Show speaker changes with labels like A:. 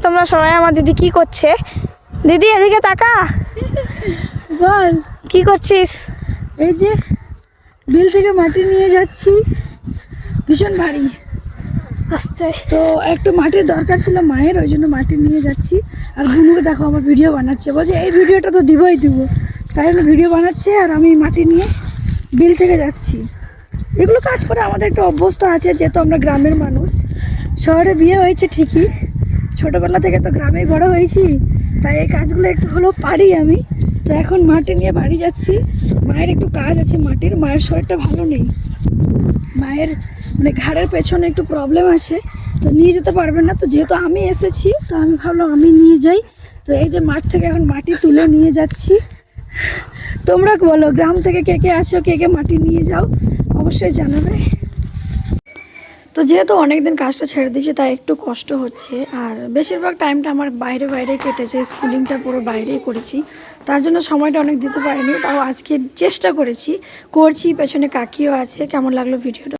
A: তোমরা সবাই আমার দিদি কি করছে? দিদি এদিকে তাকা,
B: বল
A: কি করছিস?
B: এই যে বিল থেকে মাটি নিয়ে যাচ্ছি, ভীষণ ভারী।
A: আস্তে।
B: তো একটু মাটির দরকার ছিল মায়ের, ওই জন্য মাটি নিয়ে যাচ্ছি। আর গুনুকে দেখো আমার ভিডিও বানাচ্ছে, বলছে এই ভিডিওটা তো দিবই দিব, তাই জন্য ভিডিও বানাচ্ছে আর আমি মাটি নিয়ে বিল থেকে যাচ্ছি। এগুলো কাজ করে আমাদের একটু অভ্যস্ত আছে, যেহেতু আমরা গ্রামের মানুষ। শহরে বিয়ে হয়েছে ঠিকই, ছোটোবেলা থেকে তো গ্রামেই বড় হয়েছি, তাই এই কাজগুলো একটু হলেও পারি আমি। তো এখন মাটি নিয়ে বাড়ি যাচ্ছি। মায়ের একটু কাজ আছে মাটির, মায়ের শরীরটা ভালো নেই, মায়ের মানে ঘাড়ের পেছনে একটু প্রবলেম আছে, তো নিয়ে যেতে পারবে না। তো যেহেতু আমি এসেছি, তো আমি ভাবলাম আমি নিয়ে যাই। তো এই যে মাঠ থেকে এখন মাটি তুলে নিয়ে যাচ্ছি। তোমরা বলো, গ্রাম থেকে কে কে আসো, কে কে মাটি নিয়ে যাও, অবশ্যই জানাবে। তো যেহেতু অনেকদিন কাজটা ছেড়ে দিয়েছি, তাই একটু কষ্ট হচ্ছে। আর বেশিরভাগ টাইমটা আমার বাইরে কেটেছে, স্কুলিংটা পুরো বাইরেই করেছি, তার জন্য সময়টা অনেক দিতে পারিনি। তাও আজকে চেষ্টা করছি, পেছনে কাকিও আছে। কেমন লাগলো ভিডিওটা?